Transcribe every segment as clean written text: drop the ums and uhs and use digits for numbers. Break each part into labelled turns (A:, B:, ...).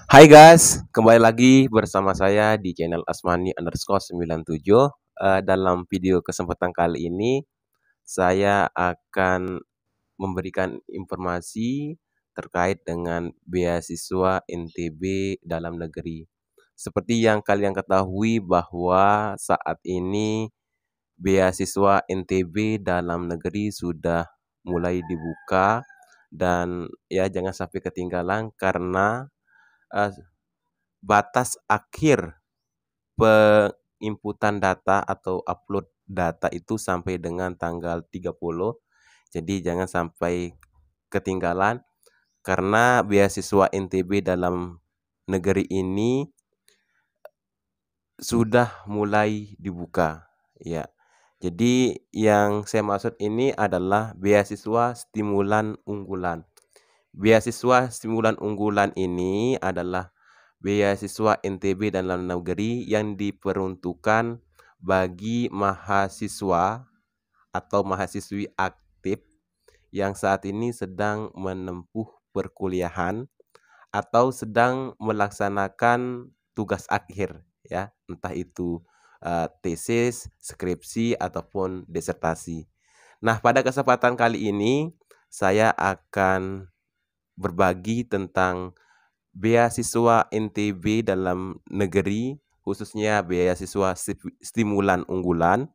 A: Hai guys, kembali lagi bersama saya di channel Asmani_97. Dalam video kesempatan kali ini, saya akan memberikan informasi terkait dengan beasiswa NTB dalam negeri. Seperti yang kalian ketahui bahwa saat ini beasiswa NTB dalam negeri sudah mulai dibuka dan ya jangan sampai ketinggalan karena eh, batas akhir penginputan data atau upload data itu sampai dengan tanggal 30. Jadi jangan sampai ketinggalan karena beasiswa NTB dalam negeri ini sudah mulai dibuka ya. Jadi yang saya maksud ini adalah beasiswa stimulan unggulan. Beasiswa stimulan unggulan ini adalah beasiswa NTB dalam negeri yang diperuntukkan bagi mahasiswa atau mahasiswi aktif yang saat ini sedang menempuh perkuliahan atau sedang melaksanakan tugas akhir ya, entah itu tesis, skripsi ataupun disertasi. Nah, pada kesempatan kali ini saya akan berbagi tentang beasiswa NTB dalam negeri, khususnya beasiswa stimulan unggulan,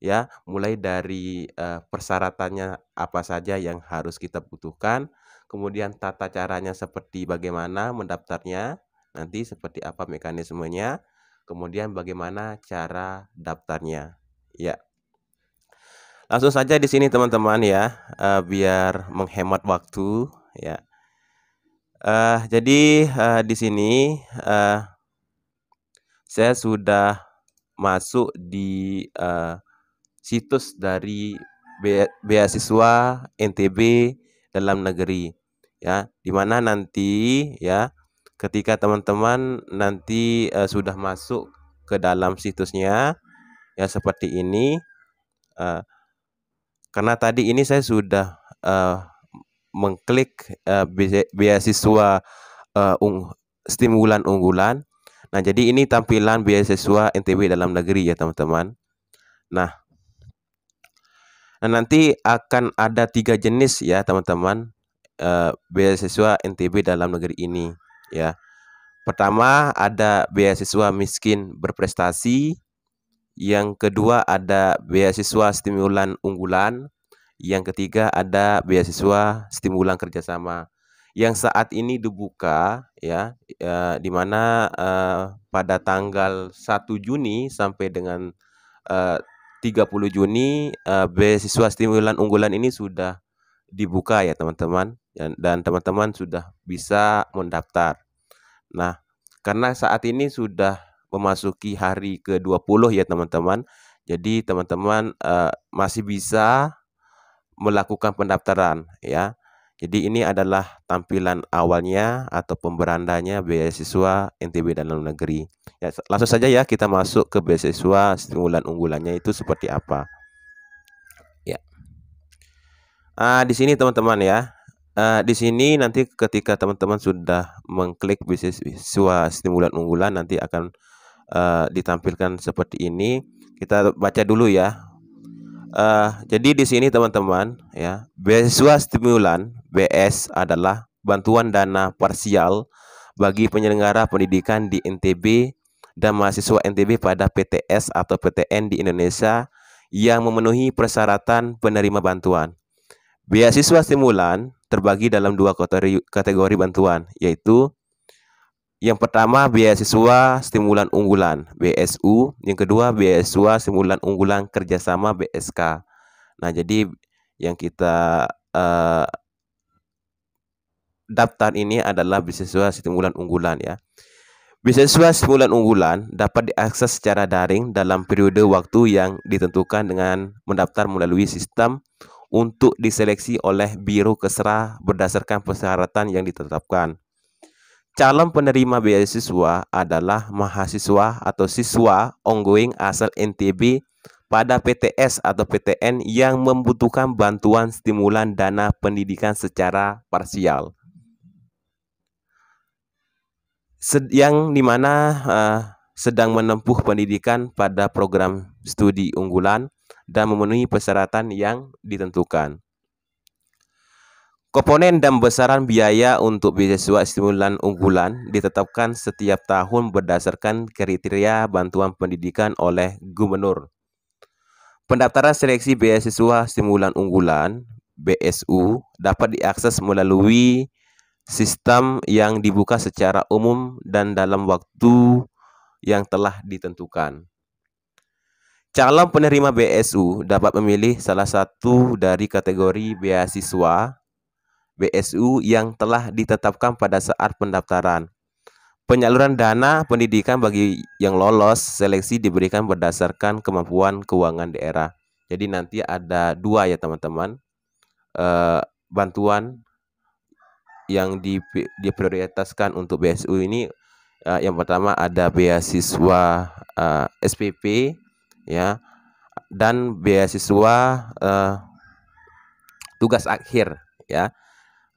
A: ya, mulai dari persyaratannya apa saja yang harus kita butuhkan, kemudian tata caranya seperti bagaimana mendaftarnya, nanti seperti apa mekanismenya, kemudian bagaimana cara daftarnya. Ya, langsung saja di sini teman-teman ya, biar menghemat waktu, ya. Jadi, di sini, saya sudah masuk di, situs dari beasiswa NTB dalam negeri, ya. Di mana nanti ya, ketika teman-teman nanti, sudah masuk ke dalam situsnya, ya seperti ini, eee, karena tadi ini saya sudah, mengklik, beasiswa, eee, ung stimulan unggulan. Nah, jadi ini tampilan beasiswa NTB dalam negeri ya, teman-teman. Nah, nanti akan ada 3 jenis ya, teman-teman, beasiswa NTB dalam negeri ini, ya. Pertama, ada beasiswa miskin berprestasi, yang kedua ada beasiswa stimulan unggulan, yang ketiga ada beasiswa stimulan kerjasama. Yang saat ini dibuka ya, di mana, pada tanggal 1 Juni sampai dengan, eee, 30 Juni, beasiswa stimulan unggulan ini sudah dibuka ya teman-teman, dan teman-teman sudah bisa mendaftar. Nah, karena saat ini sudah memasuki hari ke-20 ya teman-teman, jadi teman-teman, masih bisa melakukan pendaftaran ya. Jadi ini adalah tampilan awalnya atau pemberandanya beasiswa NTB dalam negeri. Ya, langsung saja ya kita masuk ke beasiswa stimulan unggulannya itu seperti apa. Ya. Di sini teman-teman ya. Di sini nanti ketika teman-teman sudah mengklik beasiswa stimulan unggulan nanti akan, ditampilkan seperti ini. Kita baca dulu ya. Jadi di sini teman-teman ya, beasiswa stimulan (BS) adalah bantuan dana parsial bagi penyelenggara pendidikan di NTB dan mahasiswa NTB pada PTS atau PTN di Indonesia yang memenuhi persyaratan penerima bantuan. Beasiswa stimulan terbagi dalam 2 kategori bantuan, yaitu yang pertama beasiswa stimulan unggulan (BSU), yang kedua beasiswa stimulan unggulan kerjasama (BSK). Nah, jadi yang kita daftar ini adalah beasiswa stimulan unggulan ya. Beasiswa stimulan unggulan dapat diakses secara daring dalam periode waktu yang ditentukan dengan mendaftar melalui sistem untuk diseleksi oleh Biro Kesra berdasarkan persyaratan yang ditetapkan. Calon penerima beasiswa adalah mahasiswa atau siswa ongoing asal NTB pada PTS atau PTN yang membutuhkan bantuan stimulan dana pendidikan secara parsial. yang dimana sedang menempuh pendidikan pada program studi unggulan dan memenuhi persyaratan yang ditentukan. Komponen dan besaran biaya untuk beasiswa stimulan unggulan ditetapkan setiap tahun berdasarkan kriteria bantuan pendidikan oleh gubernur. Pendaftaran seleksi beasiswa stimulan unggulan (BSU) dapat diakses melalui sistem yang dibuka secara umum dan dalam waktu yang telah ditentukan. Calon penerima BSU dapat memilih salah satu dari kategori beasiswa BSU yang telah ditetapkan pada saat pendaftaran. Penyaluran dana pendidikan bagi yang lolos seleksi diberikan berdasarkan kemampuan keuangan daerah. Jadi nanti ada dua ya teman-teman, bantuan yang diprioritaskan untuk BSU ini. Yang pertama ada beasiswa SPP ya, dan beasiswa tugas akhir ya.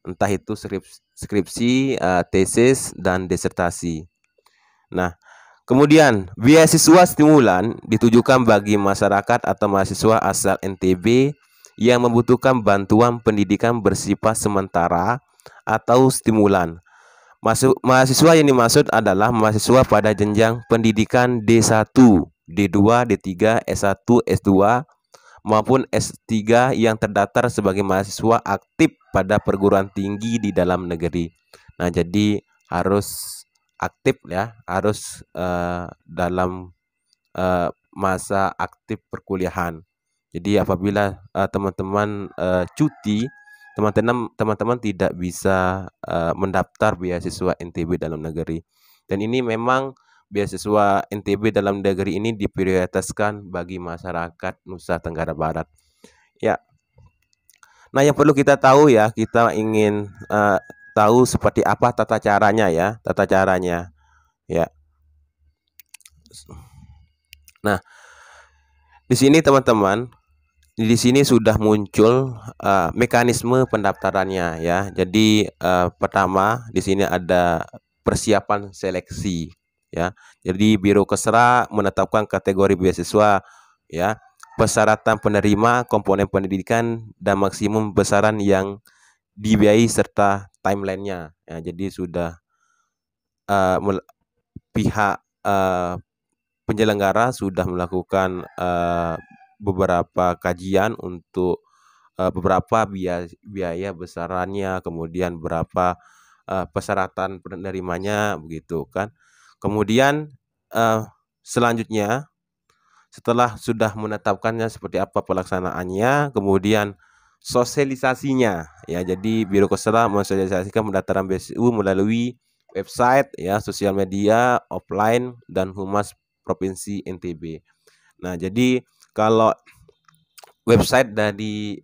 A: Entah itu skripsi, tesis, dan disertasi. Nah, kemudian beasiswa stimulan ditujukan bagi masyarakat atau mahasiswa asal NTB yang membutuhkan bantuan pendidikan bersifat sementara atau stimulan. Mahasiswa yang dimaksud adalah mahasiswa pada jenjang pendidikan D1, D2, D3, S1, S2, maupun S3 yang terdaftar sebagai mahasiswa aktif pada perguruan tinggi di dalam negeri. Nah, jadi harus aktif ya, harus dalam masa aktif perkuliahan. Jadi apabila teman-teman cuti, teman-teman tidak bisa mendaftar beasiswa NTB dalam negeri. Dan ini memang beasiswa NTB dalam negeri ini diprioritaskan bagi masyarakat Nusa Tenggara Barat. Ya. Nah, yang perlu kita tahu ya, kita ingin tahu seperti apa tata caranya ya, ya. Nah, di sini teman-teman, di sini sudah muncul mekanisme pendaftarannya ya. Jadi pertama di sini ada persiapan seleksi ya. Jadi Biro Kesra menetapkan kategori beasiswa ya, persyaratan penerima, komponen pendidikan, dan maksimum besaran yang dibiayai serta timelinenya. Ya, jadi sudah pihak penyelenggara sudah melakukan beberapa kajian untuk beberapa biaya besarannya, kemudian berapa persyaratan penerimanya begitu kan. Kemudian selanjutnya setelah sudah menetapkannya seperti apa pelaksanaannya, kemudian sosialisasinya ya. Jadi Biro Kesra mensosialisasikan pendaftaran BSU melalui website ya, sosial media, offline, dan Humas Provinsi NTB. Nah, jadi kalau website dari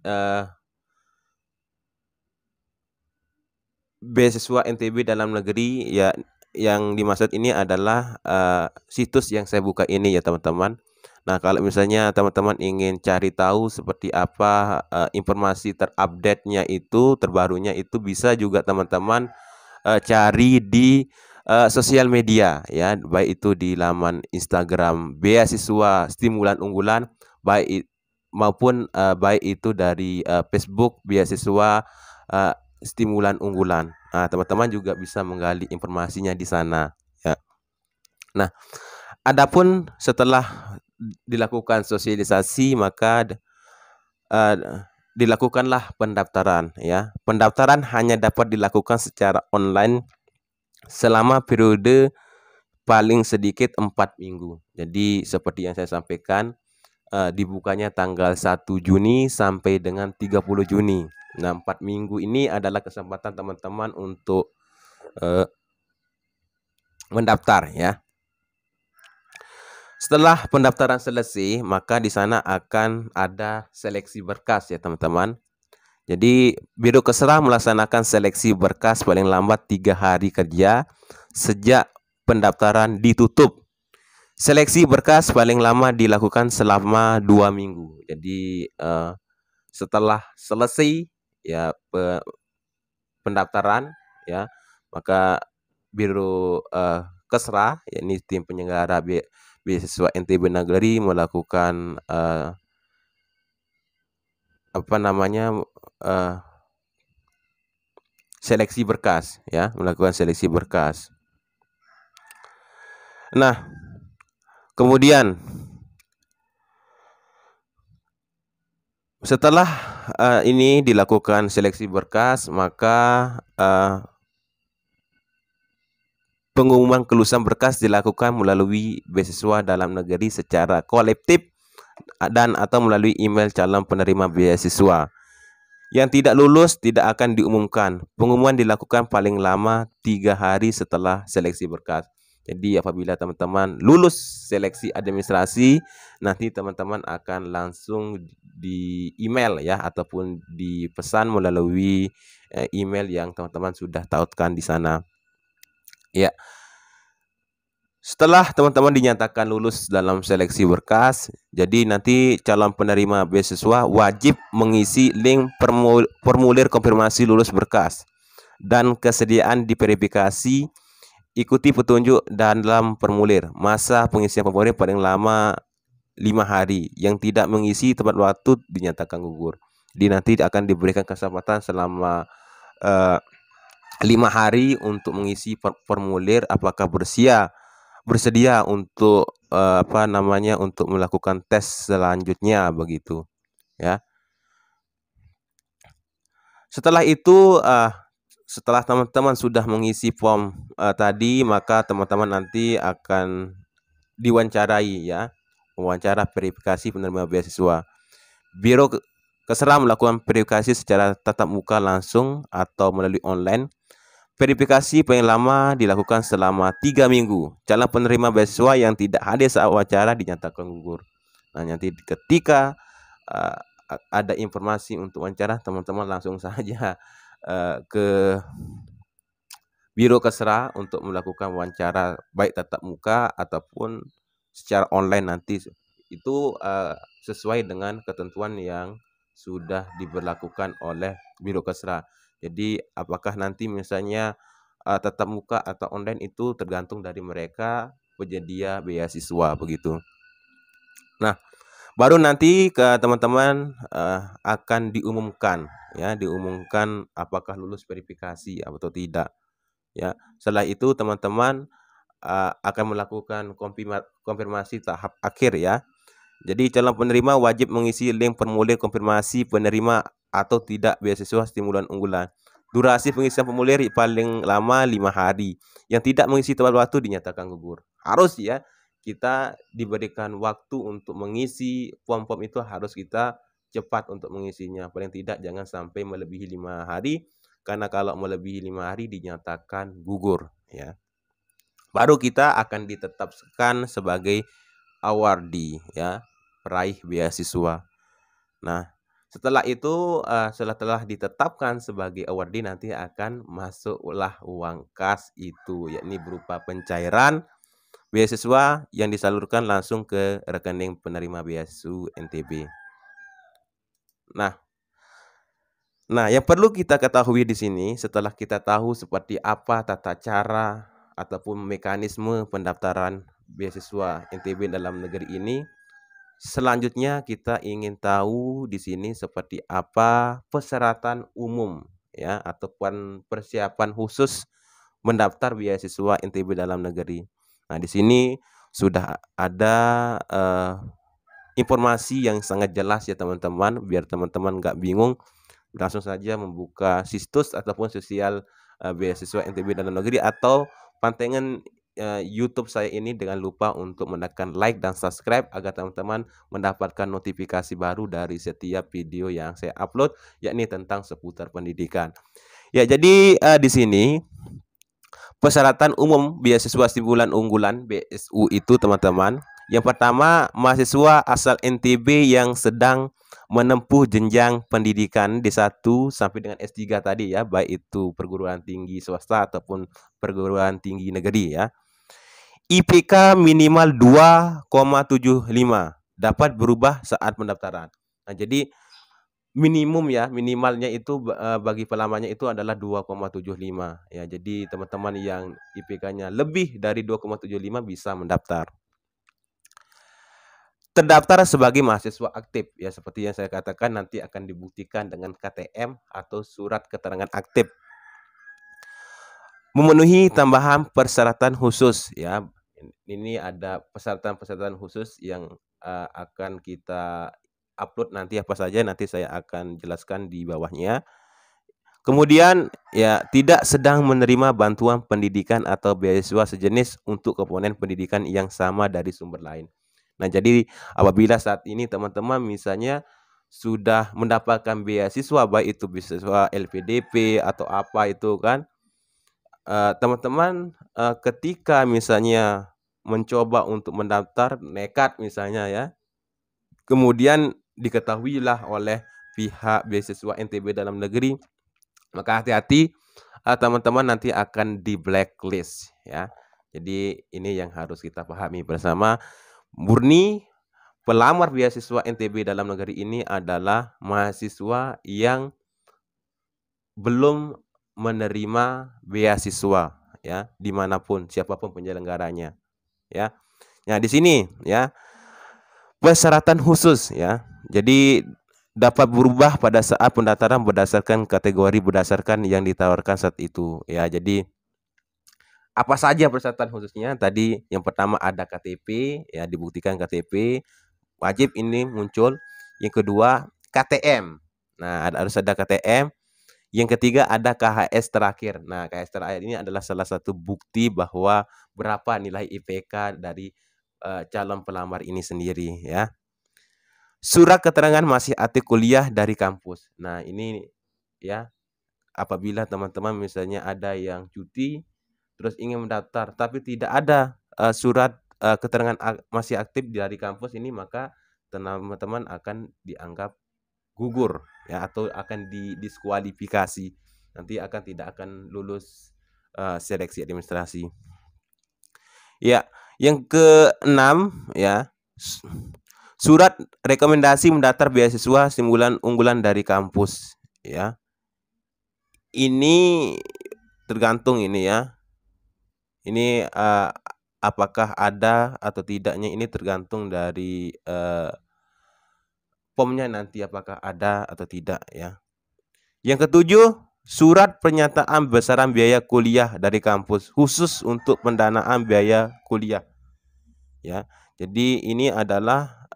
A: beasiswa NTB dalam negeri ya, yang dimaksud ini adalah situs yang saya buka ini ya teman-teman. Nah, kalau misalnya teman-teman ingin cari tahu seperti apa informasi terupdate-nya itu, terbarunya itu, bisa juga teman-teman cari di sosial media ya, baik itu di laman Instagram beasiswa stimulan unggulan, maupun baik itu dari Facebook beasiswa stimulan unggulan. Nah, teman-teman juga bisa menggali informasinya di sana ya. Nah, adapun setelah dilakukan sosialisasi maka dilakukanlah pendaftaran ya. Pendaftaran hanya dapat dilakukan secara online selama periode paling sedikit 4 minggu. Jadi seperti yang saya sampaikan, dibukanya tanggal 1 Juni sampai dengan 30 Juni. Nah, 4 minggu ini adalah kesempatan teman-teman untuk mendaftar ya. Setelah pendaftaran selesai, maka di sana akan ada seleksi berkas ya teman-teman. Jadi Biro Kesra melaksanakan seleksi berkas paling lambat 3 hari kerja sejak pendaftaran ditutup. Seleksi berkas paling lama dilakukan selama 2 minggu. Jadi setelah selesai ya pendaftaran ya, maka Biro Kesra, yakni tim penyelenggara beasiswa NTB Nagari melakukan seleksi berkas, ya, melakukan seleksi berkas. Nah, kemudian setelah ini dilakukan seleksi berkas, maka pengumuman kelulusan berkas dilakukan melalui beasiswa dalam negeri secara kolektif dan atau melalui email calon penerima beasiswa. Yang tidak lulus tidak akan diumumkan. Pengumuman dilakukan paling lama 3 hari setelah seleksi berkas. Jadi apabila teman-teman lulus seleksi administrasi, nanti teman-teman akan langsung di email ya, ataupun dipesan melalui email yang teman-teman sudah tautkan di sana. Ya. Setelah teman-teman dinyatakan lulus dalam seleksi berkas, jadi nanti calon penerima beasiswa wajib mengisi link formulir konfirmasi lulus berkas dan kesediaan diverifikasi. Ikuti petunjuk dalam formulir. Masa pengisian formulir paling lama 5 hari. Yang tidak mengisi tepat waktu dinyatakan gugur. Jadi nanti akan diberikan kesempatan selama 5 hari untuk mengisi formulir apakah bersedia untuk untuk melakukan tes selanjutnya begitu ya. Setelah itu setelah teman-teman sudah mengisi form tadi, maka teman-teman nanti akan diwawancarai ya, wawancara verifikasi penerima beasiswa. Biro Kesra melakukan verifikasi secara tatap muka langsung atau melalui online. Verifikasi paling lama dilakukan selama 3 minggu. Calon penerima beasiswa yang tidak hadir saat wawancara dinyatakan gugur. Nah, nanti ketika ada informasi untuk wawancara, teman-teman langsung saja ke Biro Kesra untuk melakukan wawancara baik tatap muka ataupun secara online nanti. Itu sesuai dengan ketentuan yang sudah diberlakukan oleh Biro Kesra. Jadi apakah nanti misalnya tatap muka atau online itu tergantung dari mereka penyedia beasiswa begitu. Nah, baru nanti ke teman-teman akan diumumkan ya, diumumkan apakah lulus verifikasi atau tidak ya. Setelah itu teman-teman akan melakukan konfirmasi tahap akhir ya. Jadi calon penerima wajib mengisi link formulir konfirmasi penerima atau tidak beasiswa stimulan unggulan. Durasi pengisian formulir paling lama 5 hari. Yang tidak mengisi tepat waktu dinyatakan gugur. Harus ya, kita diberikan waktu untuk mengisi form-form itu, harus kita cepat untuk mengisinya. Paling tidak jangan sampai melebihi 5 hari, karena kalau melebihi 5 hari dinyatakan gugur ya. Baru kita akan ditetapkan sebagai awardee ya, peraih beasiswa. Nah, setelah itu setelah ditetapkan sebagai awardee, nanti akan masuklah uang kas itu, yakni berupa pencairan beasiswa yang disalurkan langsung ke rekening penerima beasiswa NTB. Nah, yang perlu kita ketahui di sini, setelah kita tahu seperti apa tata cara ataupun mekanisme pendaftaran beasiswa NTB dalam negeri ini, selanjutnya kita ingin tahu di sini seperti apa persyaratan umum ya, ataupun persiapan khusus mendaftar beasiswa NTB dalam negeri. Nah, di sini sudah ada informasi yang sangat jelas ya teman-teman, biar teman-teman nggak bingung. Langsung saja membuka situs ataupun sosial beasiswa NTB dalam negeri, atau pantengin YouTube saya ini dengan lupa untuk menekan like dan subscribe agar teman-teman mendapatkan notifikasi baru dari setiap video yang saya upload, yakni tentang seputar pendidikan. Ya, jadi di sini persyaratan umum beasiswa stimulan unggulan BSU itu teman-teman. Yang pertama, mahasiswa asal NTB yang sedang menempuh jenjang pendidikan D1 sampai dengan S3 tadi ya, baik itu perguruan tinggi swasta ataupun perguruan tinggi negeri ya. IPK minimal 2,75 dapat berubah saat pendaftaran. Nah, jadi minimum ya, minimalnya itu bagi pelamanya itu adalah 2,75 ya. Jadi teman-teman yang IPK-nya lebih dari 2,75 bisa mendaftar. Terdaftar sebagai mahasiswa aktif ya, seperti yang saya katakan nanti akan dibuktikan dengan KTM atau surat keterangan aktif. Memenuhi tambahan persyaratan khusus ya. Ini ada persyaratan-persyaratan khusus yang akan kita upload nanti apa saja, nanti saya akan jelaskan di bawahnya. Kemudian ya, tidak sedang menerima bantuan pendidikan atau beasiswa sejenis untuk komponen pendidikan yang sama dari sumber lain. Nah, jadi apabila saat ini teman-teman misalnya sudah mendapatkan beasiswa, baik itu beasiswa LPDP atau apa itu kan, teman-teman ketika misalnya mencoba untuk mendaftar nekat misalnya ya, kemudian diketahuilah oleh pihak beasiswa NTB dalam negeri, maka hati-hati, teman-teman nanti akan di blacklist ya. Jadi ini yang harus kita pahami bersama, murni pelamar beasiswa NTB dalam negeri ini adalah mahasiswa yang belum menerima beasiswa ya, dimanapun siapapun penyelenggaranya ya. Nah, di sini ya, persyaratan khusus ya. Jadi dapat berubah pada saat pendaftaran berdasarkan kategori berdasarkan yang ditawarkan saat itu ya. Jadi apa saja persyaratan khususnya? Tadi yang pertama ada KTP ya, dibuktikan KTP, wajib ini muncul. Yang kedua KTM. Nah, harus ada KTM. Yang ketiga ada KHS terakhir. Nah, KHS terakhir ini adalah salah satu bukti bahwa berapa nilai IPK dari calon pelamar ini sendiri ya. Surat keterangan masih aktif kuliah dari kampus. Nah, ini ya, apabila teman-teman misalnya ada yang cuti terus ingin mendaftar tapi tidak ada surat keterangan masih aktif dari kampus ini, maka teman-teman akan dianggap gugur ya, atau akan didiskualifikasi. Nanti tidak akan lulus seleksi administrasi. Ya, yang keenam ya, surat rekomendasi mendaftar beasiswa unggulan dari kampus ya. Ini tergantung ini ya. Ini apakah ada atau tidaknya ini tergantung dari POM-nya nanti apakah ada atau tidak ya. Yang ketujuh, surat pernyataan besaran biaya kuliah dari kampus khusus untuk pendanaan biaya kuliah ya. Jadi ini adalah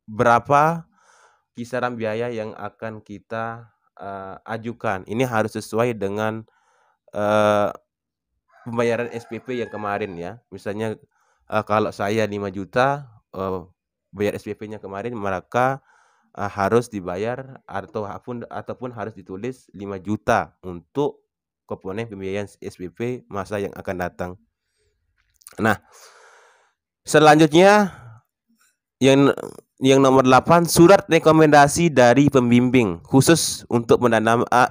A: berapa kisaran biaya yang akan kita ajukan. Ini harus sesuai dengan pembayaran SPP yang kemarin ya. Misalnya kalau saya 5 juta bayar SPP-nya kemarin, maka harus dibayar ataupun harus ditulis 5 juta untuk komponen pembiayaan SPP masa yang akan datang. Nah, selanjutnya yang nomor 8, surat rekomendasi dari pembimbing khusus untuk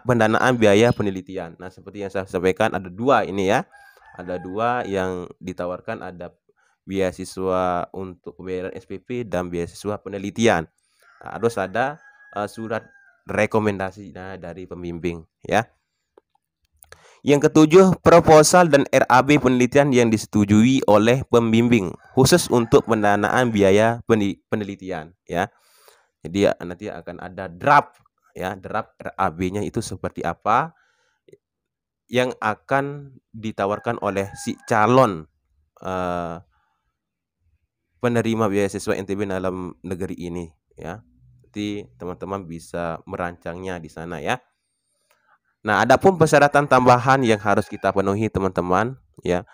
A: pendanaan biaya penelitian. Nah, seperti yang saya sampaikan ada 2 ini ya. Ada 2 yang ditawarkan, ada beasiswa untuk pembayaran SPP dan beasiswa penelitian. Nah, harus ada surat rekomendasi dari pembimbing ya. Yang ketujuh, proposal dan RAB penelitian yang disetujui oleh pembimbing khusus untuk pendanaan biaya penelitian ya. Jadi nanti akan ada draft ya, draft RAB-nya itu seperti apa yang akan ditawarkan oleh si calon penerima beasiswa NTB dalam negeri ini ya. Nanti teman-teman bisa merancangnya di sana ya. Nah, adapun persyaratan tambahan yang harus kita penuhi teman-teman ya.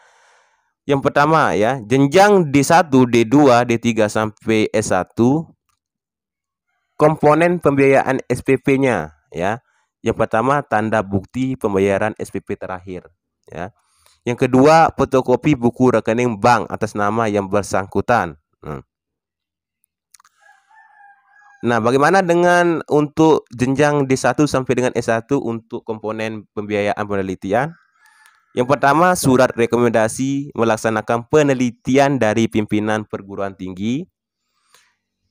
A: Yang pertama ya, jenjang D1, D2, D3 sampai S1, komponen pembiayaan SPP-nya ya. Yang pertama tanda bukti pembayaran SPP terakhir ya. Yang kedua, fotokopi buku rekening bank atas nama yang bersangkutan. Nah, bagaimana dengan untuk jenjang D1 sampai dengan S1 untuk komponen pembiayaan penelitian? Yang pertama, surat rekomendasi melaksanakan penelitian dari pimpinan perguruan tinggi.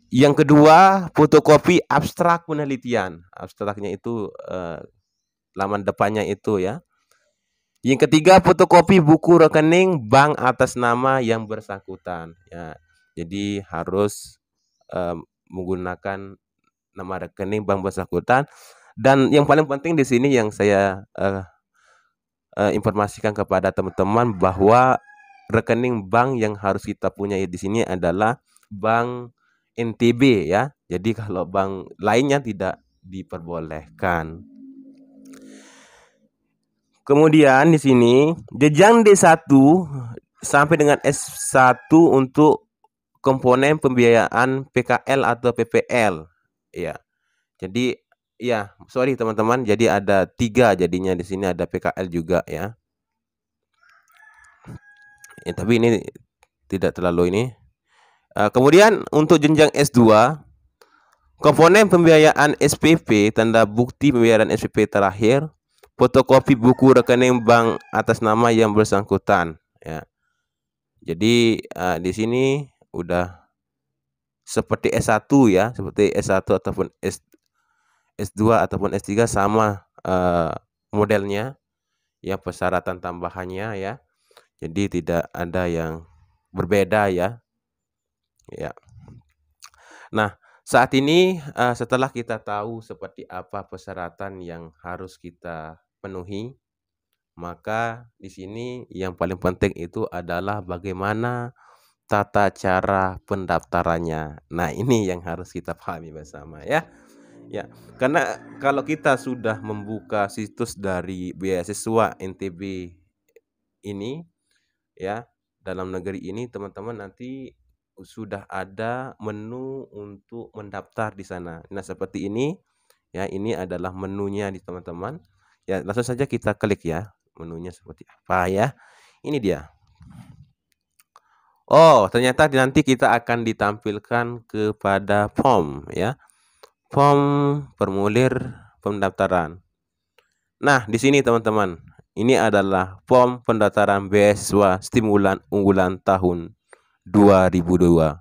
A: Yang kedua, fotokopi abstrak penelitian. Abstraknya itu laman depannya itu ya. Yang ketiga, fotokopi buku rekening bank atas nama yang bersangkutan. Ya, jadi harus menggunakan nama rekening bank bersangkutan. Dan yang paling penting di sini yang saya informasikan kepada teman-teman bahwa rekening bank yang harus kita punya di sini adalah bank NTB ya. Jadi kalau bank lainnya tidak diperbolehkan. Kemudian di sini jenjang D1 sampai dengan S1 untuk komponen pembiayaan PKL atau PPL. Ya. Jadi ya, sorry teman-teman, jadi ada 3 jadinya di sini, ada PKL juga ya. Tapi ini tidak terlalu ini. Kemudian untuk jenjang S2, komponen pembiayaan SPP, tanda bukti pembayaran SPP terakhir, fotokopi buku rekening bank atas nama yang bersangkutan ya. Jadi di sini udah seperti S1 ya, seperti S1 ataupun S2 ataupun S3 sama modelnya ya, persyaratan tambahannya ya. Jadi tidak ada yang berbeda ya. Ya. Nah, saat ini setelah kita tahu seperti apa persyaratan yang harus kita penuhi, maka di sini yang paling penting itu adalah bagaimana tata cara pendaftarannya. Nah, ini yang harus kita pahami bersama ya. Ya, karena kalau kita sudah membuka situs dari beasiswa NTB ini ya, dalam negeri ini, teman-teman nanti sudah ada menu untuk mendaftar di sana. Nah, seperti ini ya, ini adalah menunya di teman-teman. Ya, langsung saja kita klik ya, menunya seperti apa ya. Ini dia. Oh, ternyata nanti kita akan ditampilkan kepada form ya. Form formulir pendaftaran. Nah, di sini teman-teman, ini adalah form pendaftaran beasiswa stimulan unggulan tahun 2022.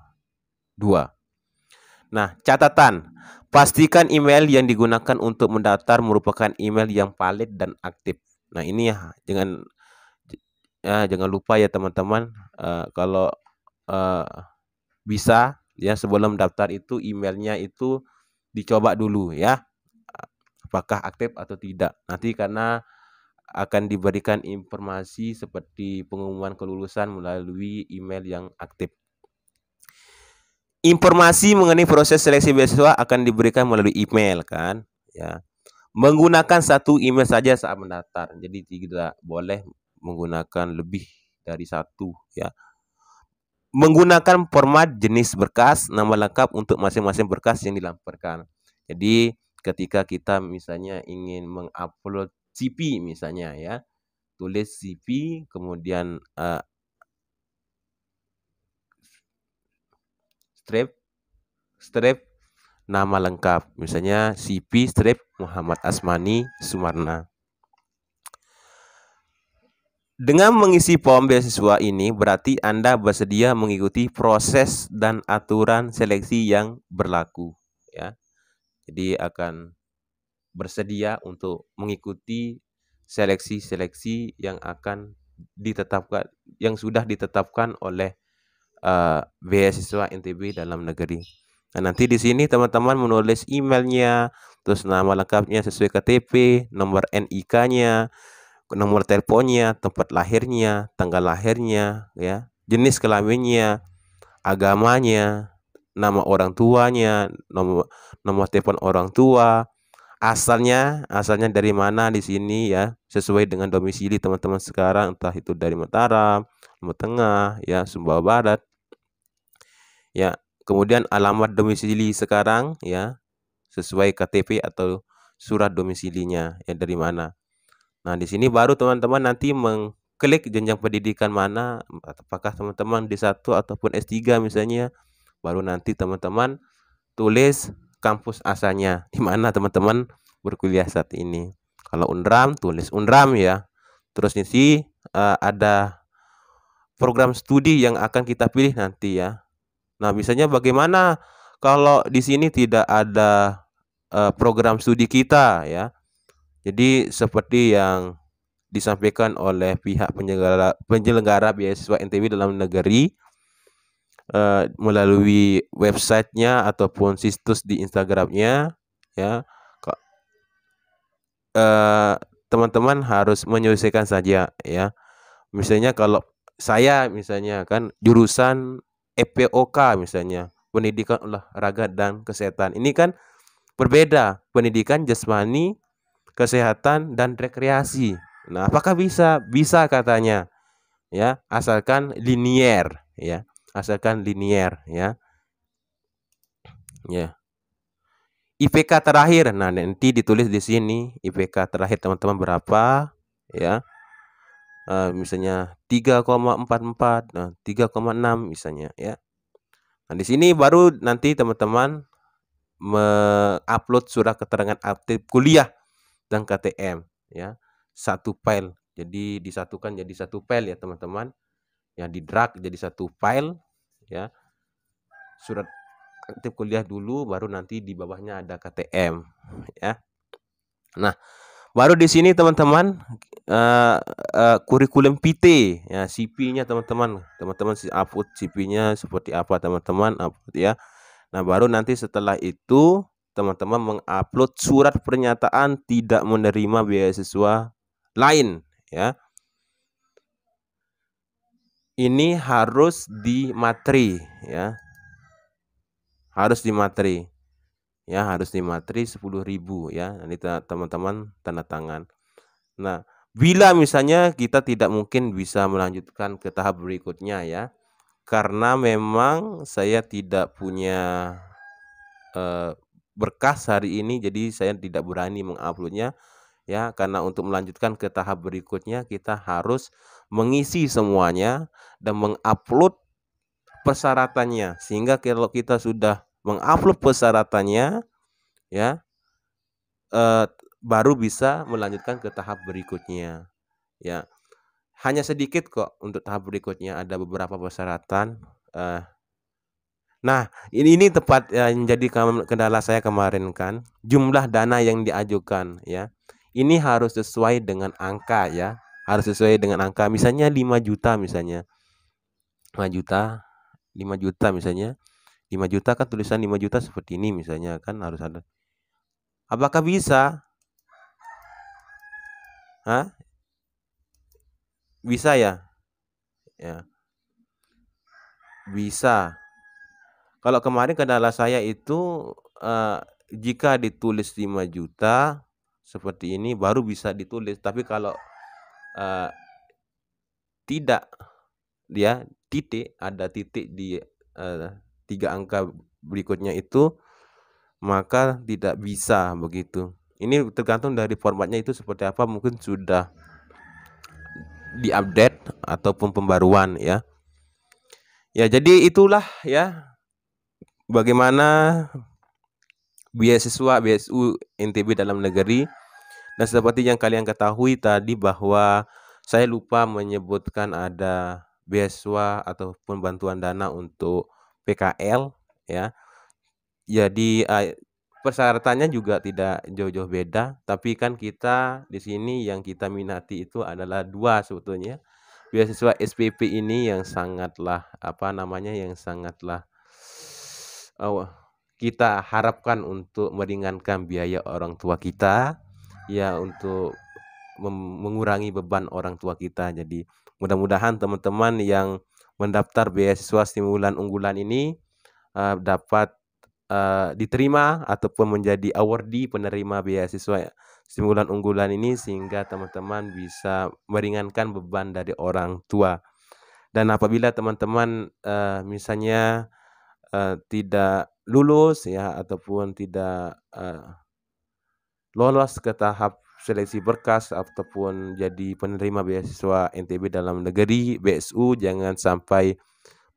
A: Nah, catatan, pastikan email yang digunakan untuk mendaftar merupakan email yang valid dan aktif. Nah, ini ya, jangan lupa ya teman-teman, kalau bisa ya sebelum daftar itu emailnya itu dicoba dulu ya, apakah aktif atau tidak. Nanti karena akan diberikan informasi seperti pengumuman kelulusan melalui email yang aktif. Informasi mengenai proses seleksi beasiswa akan diberikan melalui email kan ya. Menggunakan satu email saja saat mendaftar. Jadi tidak boleh menggunakan lebih dari satu ya. Menggunakan format jenis berkas, nama lengkap untuk masing-masing berkas yang dilaporkan. Jadi ketika kita misalnya ingin mengupload CV misalnya ya, tulis CV kemudian strip nama lengkap, misalnya CV strip Muhammad Asmani Sumarna. Dengan mengisi form beasiswa ini berarti Anda bersedia mengikuti proses dan aturan seleksi yang berlaku ya. Jadi akan bersedia untuk mengikuti seleksi-seleksi yang akan ditetapkan, yang sudah ditetapkan oleh beasiswa NTB dalam negeri. Nah, nanti di sini teman-teman menulis emailnya, terus nama lengkapnya sesuai KTP, nomor NIK-nya, nomor teleponnya, tempat lahirnya, tanggal lahirnya, ya, jenis kelaminnya, agamanya, nama orang tuanya, nomor telepon orang tua, asalnya dari mana di sini ya, sesuai dengan domisili teman-teman sekarang, entah itu dari Mataram, Timur Tengah, ya, Sumbawa Barat, ya. Kemudian alamat domisili sekarang ya, sesuai KTP atau surat domisilinya ya, dari mana. Nah, di sini baru teman-teman nanti mengklik jenjang pendidikan mana, apakah teman-teman D1 ataupun S3 misalnya, baru nanti teman-teman tulis kampus asalnya di mana teman-teman berkuliah saat ini. Kalau Unram, tulis Unram ya. Terus di sini ada program studi yang akan kita pilih nanti ya. Nah, misalnya bagaimana kalau di sini tidak ada program studi kita ya. Jadi seperti yang disampaikan oleh pihak penyelenggara beasiswa NTB dalam negeri melalui websitenya ataupun situs di Instagramnya ya. Teman-teman harus menyelesaikan saja ya. Misalnya kalau saya misalnya kan jurusan EPOK misalnya, pendidikan olahraga dan kesehatan. Ini kan berbeda, pendidikan jasmani, kesehatan dan rekreasi. Nah, apakah bisa? Bisa katanya. Ya, asalkan linier ya. Asalkan linier ya. Ya. IPK terakhir. Nah, nanti ditulis di sini IPK terakhir teman-teman berapa ya. Misalnya 3,44, nah 3,6 misalnya ya. Nah, di sini baru nanti teman-teman mengupload surat keterangan aktif kuliah dan KTM ya. Satu file. Jadi disatukan jadi satu file ya teman-teman. Ya, di drag jadi satu file ya. Surat aktif kuliah dulu baru nanti di bawahnya ada KTM ya. Nah, baru di sini teman-teman kurikulum PT ya, CV-nya teman-teman upload CV-nya seperti apa teman-teman upload ya. Nah, baru nanti setelah itu teman-teman mengupload surat pernyataan tidak menerima beasiswa lain ya. Ini harus di materi ya. Harus di materi. Ya, harus di materi 10.000 ya. Nanti teman-teman tanda tangan. Nah, bila misalnya kita tidak mungkin bisa melanjutkan ke tahap berikutnya ya, karena memang saya tidak punya berkas hari ini, jadi saya tidak berani menguploadnya ya, karena untuk melanjutkan ke tahap berikutnya kita harus mengisi semuanya dan mengupload persyaratannya, sehingga kalau kita sudah mengupload persyaratannya ya, baru bisa melanjutkan ke tahap berikutnya ya. Hanya sedikit kok untuk tahap berikutnya, ada beberapa persyaratan. Nah, ini tepat yang jadi kendala saya kemarin kan, jumlah dana yang diajukan ya. Ini harus sesuai dengan angka ya, harus sesuai dengan angka. Misalnya 5 juta misalnya. 5 juta, 5 juta misalnya. 5 juta kan tulisan 5 juta seperti ini misalnya kan harus ada. Apakah bisa? Hah? Bisa ya? Ya. Bisa. Kalau kemarin kendala saya itu jika ditulis 5 juta seperti ini baru bisa ditulis. Tapi kalau tidak dia ada titik di 3 angka berikutnya itu, maka tidak bisa begitu. Ini tergantung dari formatnya itu seperti apa, mungkin sudah diupdate ataupun pembaruan ya. Ya, jadi itulah ya bagaimana beasiswa BSU NTB dalam negeri. Dan seperti yang kalian ketahui tadi bahwa saya lupa menyebutkan ada beasiswa ataupun bantuan dana untuk PKL ya. Jadi persyaratannya juga tidak jauh-jauh beda, tapi kan kita di sini yang kita minati itu adalah 2 sebetulnya. Beasiswa SPP ini yang sangatlah yang sangatlah kita harapkan untuk meringankan biaya orang tua kita ya, untuk mengurangi beban orang tua kita. Jadi mudah-mudahan teman-teman yang mendaftar beasiswa stimulan unggulan ini dapat diterima ataupun menjadi awardee penerima beasiswa stimulan unggulan ini, sehingga teman-teman bisa meringankan beban dari orang tua. Dan apabila teman-teman misalnya tidak lulus ya ataupun tidak lolos ke tahap seleksi berkas ataupun jadi penerima beasiswa NTB dalam negeri BSU, jangan sampai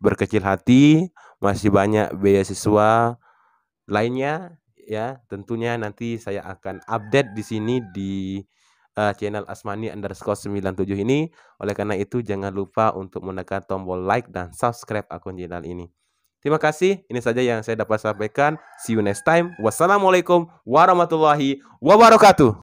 A: berkecil hati, masih banyak beasiswa lainnya ya. Tentunya nanti saya akan update di sini di channel Asmani_97 ini. Oleh karena itu jangan lupa untuk menekan tombol like dan subscribe akun channel ini. Terima kasih, ini saja yang saya dapat sampaikan. See you next time. Wassalamualaikum warahmatullahi wabarakatuh.